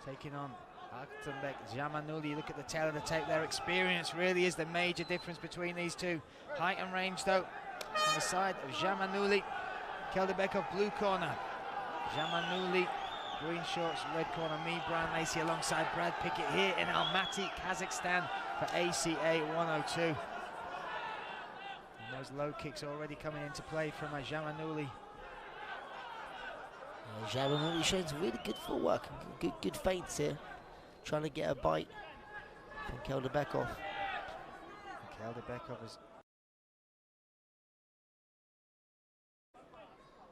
taking on Altenbeck Jamanuli. Look at the tail of the tape. Their experience really is the major difference between these two. Height and range, though, on the side of Jamanuli. Keldebekov, blue corner. Jamanuli, green shorts, red corner. Me, brown lacy, alongside Brad Pickett here in Almaty, Kazakhstan, for ACA 102. And those low kicks already coming into play from Jamanuli. Jamanuli showing some really good footwork, good feints here, trying to get a bite from Keldebekov. Keldebekov is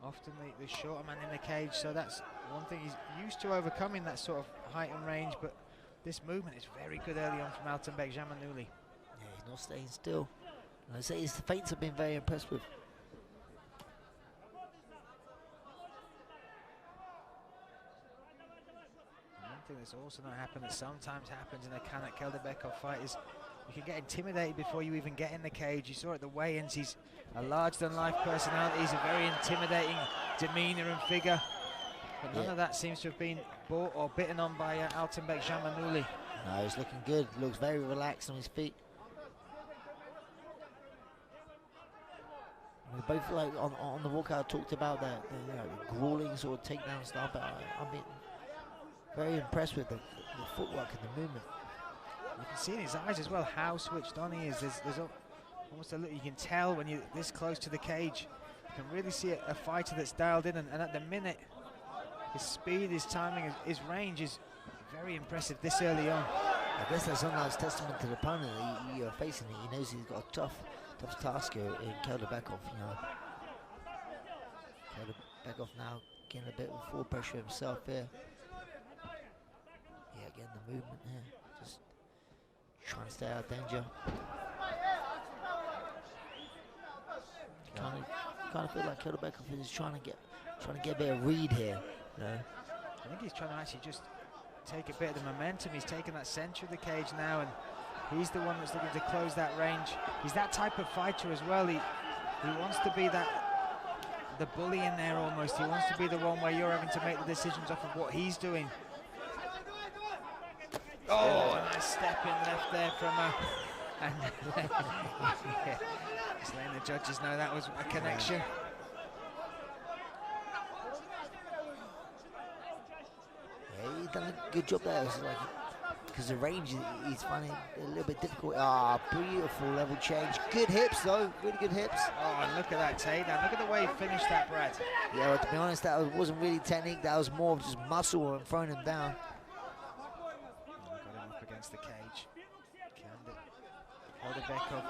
often the shorter man in the cage, so that's one thing. He's used to overcoming that sort of height and range, but this movement is very good early on from Altenbeck Jamanuli. Yeah, he's not staying still. And I say his feints have been very impressed with. One thing that's also not happened, that sometimes happens in a Kanat Keldebekov fight, is you can get intimidated before you even get in the cage. You saw at the weigh-ins, he's a larger-than-life personality. He's a very intimidating demeanour and figure. But none of that seems to have been bought or bitten on by Altenbeck Jamanuli. No, he's looking good. Looks very relaxed on his feet. We both, like on the walkout, talked about the grueling sort of takedown stuff. But I mean, very impressed with the footwork and the movement. You can see in his eyes as well how switched on he is. There's almost a look you can tell when you're this close to the cage. You can really see a fighter that's dialed in, and at the minute, his speed, his timing, his range is very impressive this early on. I guess that's sometimes testament to the opponent that you're facing. He knows he's got a tough task here in Keldebekov. You know, Keldebekov now getting a bit of full pressure himself here. Yeah, again the movement here, just trying to stay out of danger. Kind of feel like Keldebekov is trying to get a bit of read here. You know? I think he's trying to actually just take a bit of the momentum. He's taken that centre of the cage now, and he's the one that's looking to close that range. He's that type of fighter as well. He wants to be the bully in there almost. He wants to be the one where you're having to make the decisions off of what he's doing. Oh, a nice step in left there from just letting the judges know that was a connection. Yeah, he's done a good job there. It's like, because the range he's finding a little bit difficult. Ah, beautiful level change. Good hips though, really good hips. Oh, and look at that takedown. Look at the way he finished that, Brad. Yeah, well, to be honest, that wasn't really technique. That was more of just muscle and throwing him down. Against the cage. Keldebekov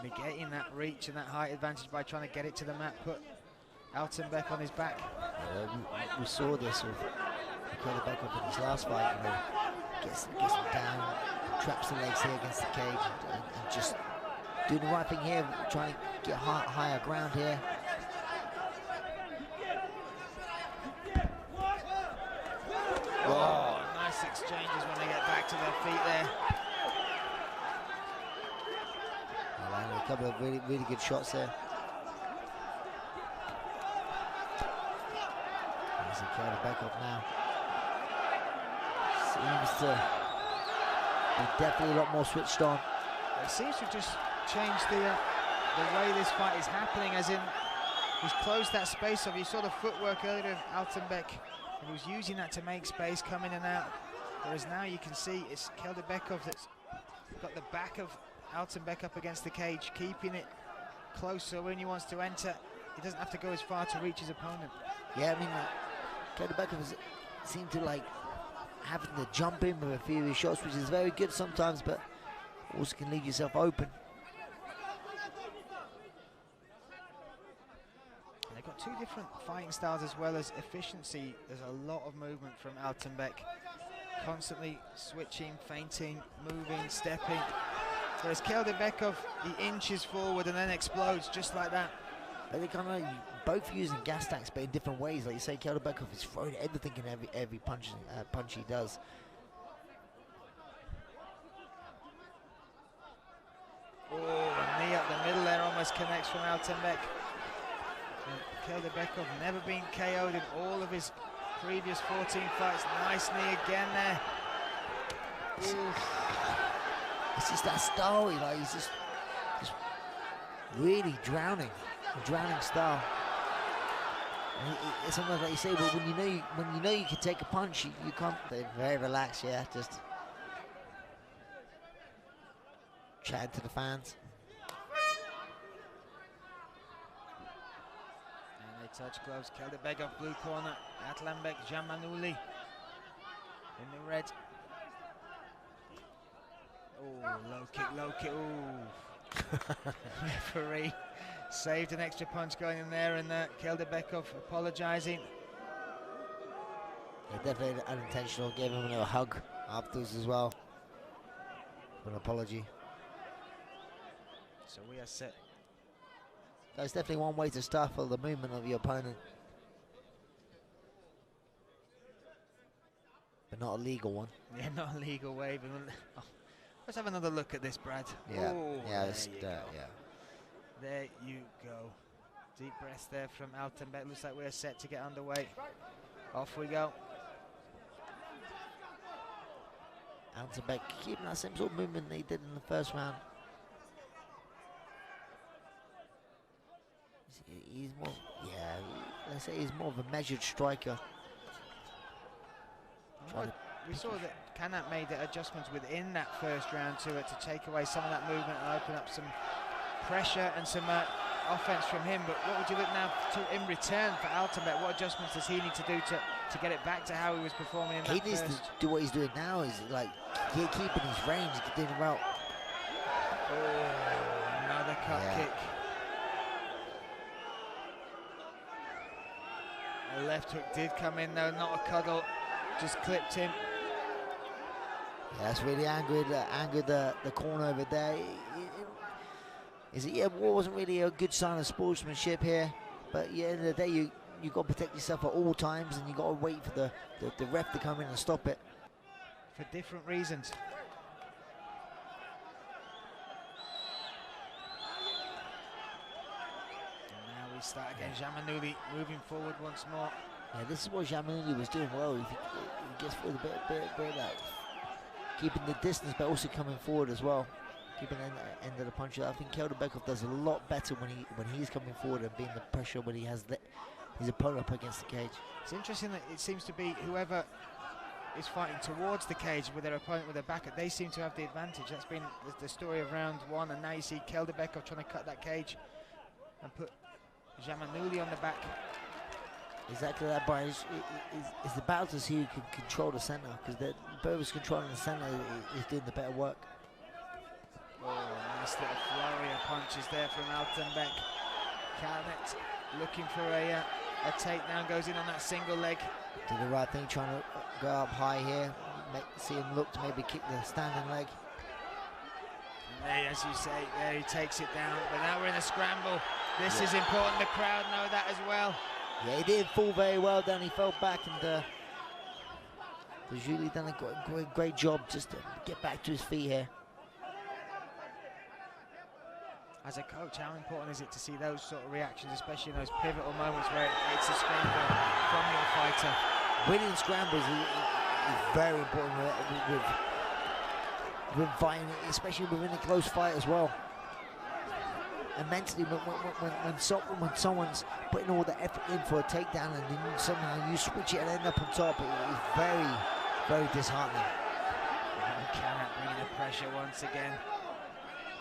negating that reach and that height advantage by trying to get it to the mat, put Altenbeck on his back. Yeah, we saw this with Keldebekov in his last fight. You know, gets him down, traps the legs here against the cage, and just doing the right thing here, trying to get higher ground here. Oh, nice exchanges when they get back to their feet there. A couple of really good shots there. There's Keldebekov now. Seems to be definitely a lot more switched on. It seems to have just changed the way this fight is happening, as in he's closed that space off. You saw the footwork earlier of Altenbeck, and he was using that to make space, come in and out. Whereas now you can see it's Keldebekov that's got the back of Altenbeck up against the cage, keeping it close so when he wants to enter, he doesn't have to go as far to reach his opponent. Yeah, I mean, Keldebekov seemed to like having to jump in with a few of his shots, which is very good sometimes, but also can leave yourself open. They've got two different fighting styles as well as efficiency. There's a lot of movement from Altenbeck, constantly switching, feinting, moving, stepping. Whereas Keldebekov, he inches forward and then explodes just like that. But they kind of both using gas tanks, but in different ways. Like you say, Keldebekov is throwing everything in every punch he does. Oh, a knee up the middle there almost connects from Altenbeck. And Keldebekov never been KO'd in all of his previous 14 fights. Nice knee again there. It's just that style, like he's just really drowning style. It's almost like you say, but when you know you can take a punch, you can't. They're very relaxed, yeah, just chatting to the fans. And they touch gloves. Keldebekov blue corner. Atlanbek Jamanuli in the red. Oh, low kick, ooh. Referee saved an extra punch going in there, and Keldebekov apologising. Yeah, definitely unintentional. Gave him a little hug afterwards as well. For an apology. So we are set. That's definitely one way to stifle the movement of your opponent. But not a legal one. Yeah, not a legal way. But let's have another look at this, Brad. Yeah, ooh, yeah, yeah. There you go. Deep breath there from Altenbeck. Looks like we're set to get underway. Off we go. Altenbeck keeping that same sort of movement they did in the first round. He's more, yeah, let's say he's more of a measured striker. We saw that Kanat made adjustments within that first round to take away some of that movement and open up some pressure and some offense from him. But what would you look now to in return for Altenbeck? What adjustments does he need to do to get it back to how he was performing in that He needs to do what he's doing now, is like keeping his range, doing it well. Oh, another cut kick. The left hook did come in though, not a cuddle, just clipped him. Yeah, that's really angered the corner over there. It wasn't really a good sign of sportsmanship here, but at the end of the day, you got to protect yourself at all times, and you got to wait for the ref to come in and stop it. For different reasons. And now we start again. Jamanuli moving forward once more. Yeah, this is what Jamanuli was doing well. He gets forward a bit like keeping the distance, but also coming forward as well. Keeping the end of the punch. I think Keldebekov does a lot better when he's coming forward and being the pressure when he has his opponent up against the cage. It's interesting that it seems to be whoever is fighting towards the cage with their opponent with their back, they seem to have the advantage. That's been the story of round one, and now you see Keldebekov trying to cut that cage and put Jamanuli on the back. Exactly that, Brian. It's the battle to see who can control the centre, because whoever's controlling the centre is doing the better work. Oh, nice little flurry of punches there from Altenbeck. Kanat looking for a takedown, goes in on that single leg. Did the right thing, trying to go up high here, see him look to maybe kick the standing leg. And there, as you say, there he takes it down, but now we're in a scramble. This is important, the crowd know that as well. Yeah, he didn't fall very well down, he fell back, and Julie done a great job just to get back to his feet here. As a coach, how important is it to see those sort of reactions, especially in those pivotal moments where it's a scramble from your fighter? Winning scrambles is very important with fighting, especially within a close fight as well. And mentally, when someone's putting all the effort in for a takedown and then somehow you switch it and end up on top, it is very, very disheartening. Kanat bringing the pressure once again.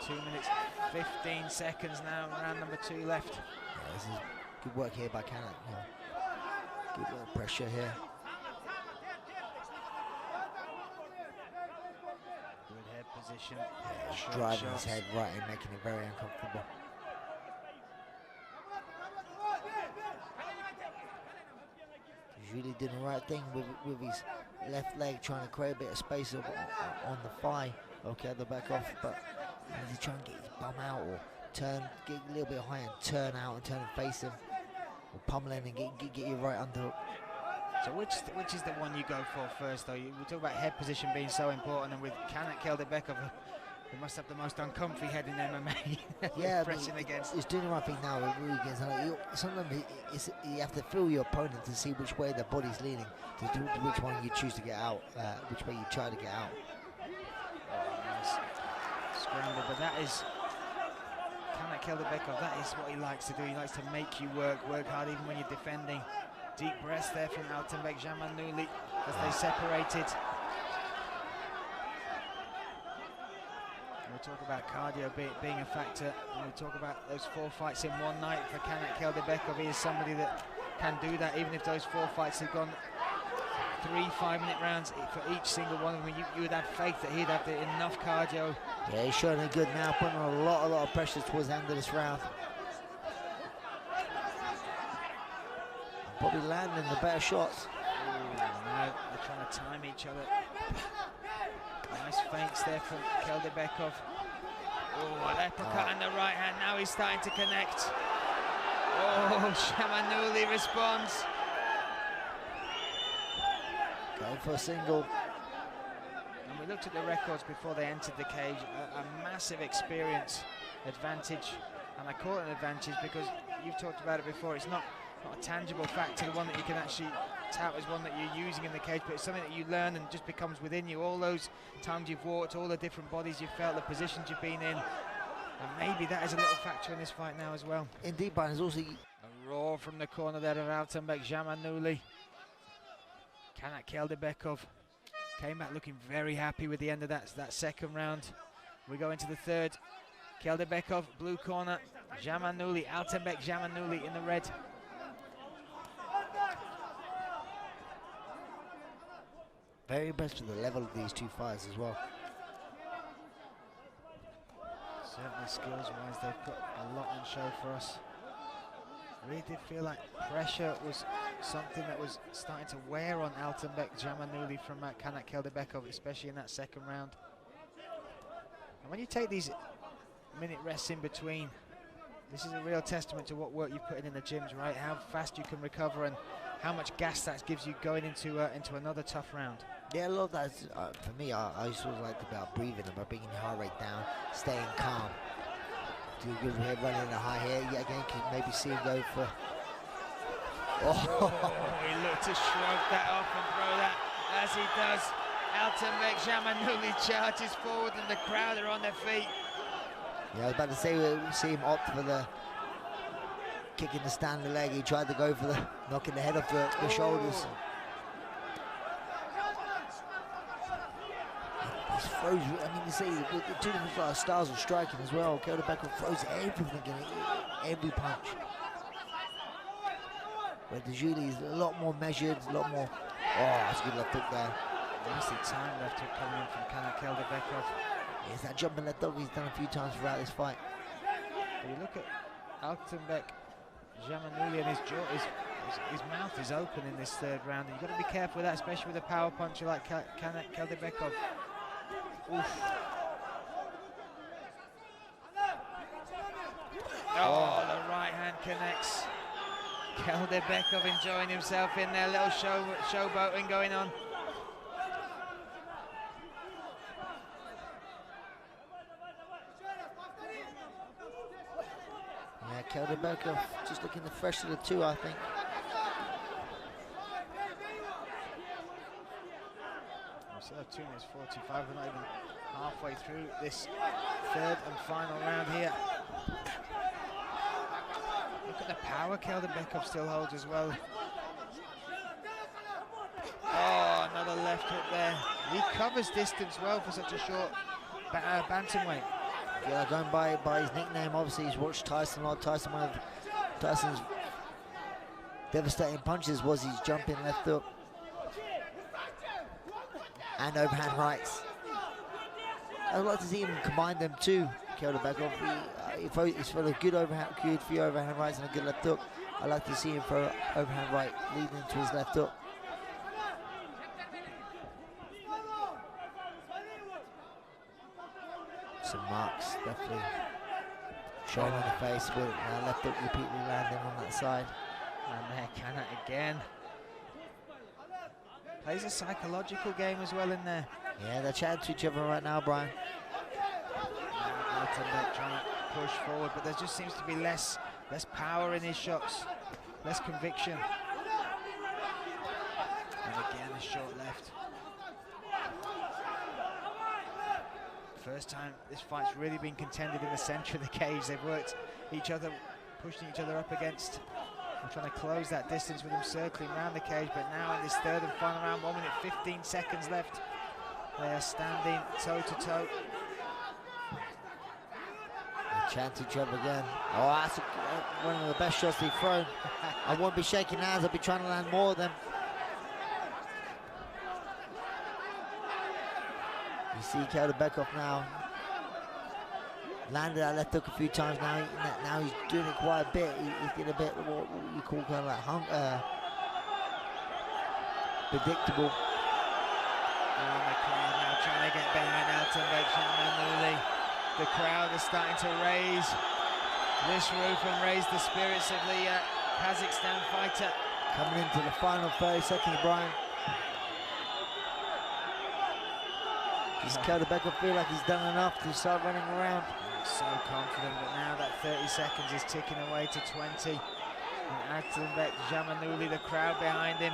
2 minutes, 15 seconds now, round number 2 left. Yeah, this is good work here by Kanat. Yeah. Good little pressure here. Good head position. Yeah, just driving his head right and making it very uncomfortable. He's really doing the right thing with his left leg, trying to create a bit of space on the thigh. Okay, the back off, but he's trying to get his bum out or turn, get a little bit high and turn out and turn and face him, or pummel in and get you right underhook. So which is the one you go for first, though? We talk about head position being so important, and with Kanat Keldebekov He must have the most uncomfy head in MMA. Yeah, pressing against. He's doing the right thing now. Against, sometimes you have to feel your opponent to see which way the body's leaning, to do which one you choose to get out, which way you try to get out. Nice scramble, but that is Kanat Keldebekov. That is what he likes to do. He likes to make you work hard, even when you're defending. Deep breaths there from Altanbek Jamanuli as they separated. We talk about cardio being a factor, and we talk about those 4 fights in one night for Kanat Keldebekov. He is somebody that can do that, even if those 4 fights have gone 3 5-minute rounds for each single one of them. You would have faith that he'd have enough cardio. Yeah, he's showing it good now, putting on a lot of pressure towards the end of this round. Probably landing the better shots. Ooh, no, they're trying to time each other. Nice feints there from Keldebekov. Oh, an uppercut on the right hand. Now he's starting to connect. Oh, Jamanuli responds. Going for a single. And we looked at the records before they entered the cage. A massive experience advantage. And I call it an advantage because you've talked about it before. It's not a tangible factor, the one that you can actually tout as one that you're using in the cage, but it's something that you learn and just becomes within you. All those times you've walked, all the different bodies you've felt, the positions you've been in, and maybe that is a little factor in this fight now as well. Indeed, Brian, is also a roar from the corner there of Altanbek Jamanuli. Kanat Keldebekov came back looking very happy with the end of that second round. We go into the third. Keldebekov, blue corner, Jamanuli, Altanbek Jamanuli in the red. very impressed with the level of these two fighters as well. Certainly skills-wise, they've put a lot on show for us. Really did feel like pressure was something that was starting to wear on Altanbek Jamanuli from Kanat Keldebekov, especially in that second round. And when you take these minute rests in between, this is a real testament to what work you've put in the gyms, right? How fast you can recover and how much gas that gives you going into another tough round. Yeah, a lot of that is, for me, I used to like about breathing, about bringing your heart rate down, staying calm. Do a good head running in a high here. Yeah, again, can maybe see him go for. Oh, he looked to shrug that off and throw that as he does. Altanbek Jamanuli charges forward and the crowd are on their feet. Yeah, I was about to say we see him opt for the kick in the standing leg. He tried to go for the knocking the head off the shoulders. He's froze. I mean, you see the two different styles of striking as well. Keldebekov throws everything in every punch. Where Dejuli is a lot more measured, a lot more. Oh, that's a good left hook there. Nicely timed left hook coming in from Kanat Keldebekov. Yes, that jumping left hook he's done a few times throughout this fight. But you look at Altanbek Jamanuli and his jaw, his mouth is open in this third round. And you've got to be careful with that, especially with a power puncher like Kanat Keldebekov. Oof. Oh, the right hand connects. Keldebekov enjoying himself in there, little showboating going on. Yeah, Keldebekov just looking the fresh of the two, I think. We still have 2 minutes 45. We're not even halfway through this third and final round here. Look at the power Keldebekov still holds as well. Oh, another left hook there. He covers distance well for such a short bantamweight. Yeah, going by his nickname, obviously he's watched Tyson a lot. Tyson, one of Tyson's devastating punches was his jumping left hook and overhand rights. I'd like to see him combine them too, Keldebekov. He's full of good few overhand rights and a good left hook. I'd like to see him throw overhand right leading into his left hook. Some marks definitely showing on the face with left hook repeatedly landing on that side. And there, Kanat again. Plays a psychological game as well in there. Yeah, they're chatting to each other right now, Brian. Altenbeck trying to push forward, but there just seems to be less power in his shots, less conviction. And again, a short left. First time this fight's really been contended in the centre of the cage. They've worked each other, pushing each other up against. I'm trying to close that distance with them circling around the cage, but now in this third and final round, 1 minute 15 seconds left, they are standing toe to toe. They chant each other again. Oh, that's one of the best shots they've thrown. I won't be shaking hands, I'll be trying to land more of them. You see Kelderbekov now. Landed that left hook a few times now. Now he's doing it quite a bit. He's getting a bit what you call kind of like predictable. And the crowd now trying to get behind Altenbeck. The crowd is starting to raise this roof and raise the spirits of the Kazakhstan fighter. Coming into the final 30 seconds, Brian. Does Kelderbekov feel like he's done enough to start running around? So confident, but now that 30 seconds is ticking away to 20. And Altenbeck, Jamanouli, the crowd behind him,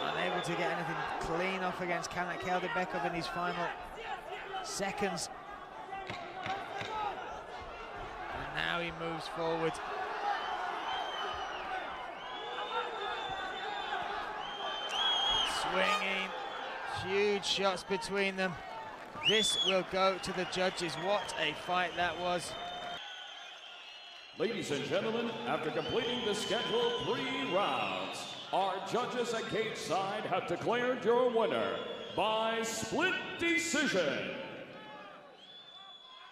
unable to get anything clean off against Kanat Kelderbekov in his final seconds. And now he moves forward. Swinging, huge shots between them. This will go to the judges. What a fight that was. Ladies and gentlemen, after completing the scheduled 3 rounds, our judges at cage side have declared your winner by split decision.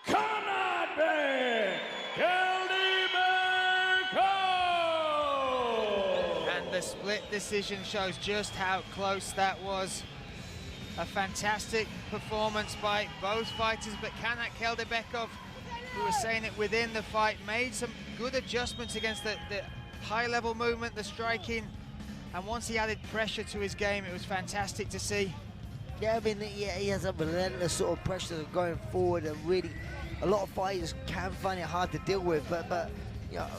Kanat Kelderbekov! And the split decision shows just how close that was. A fantastic performance by both fighters, but Kanat Kelderbekov, who was saying it within the fight, made some good adjustments against the high-level movement, the striking, and once he added pressure to his game, it was fantastic to see. Yeah, I mean, he has a relentless sort of pressure going forward, and really, a lot of fighters can find it hard to deal with, but you know,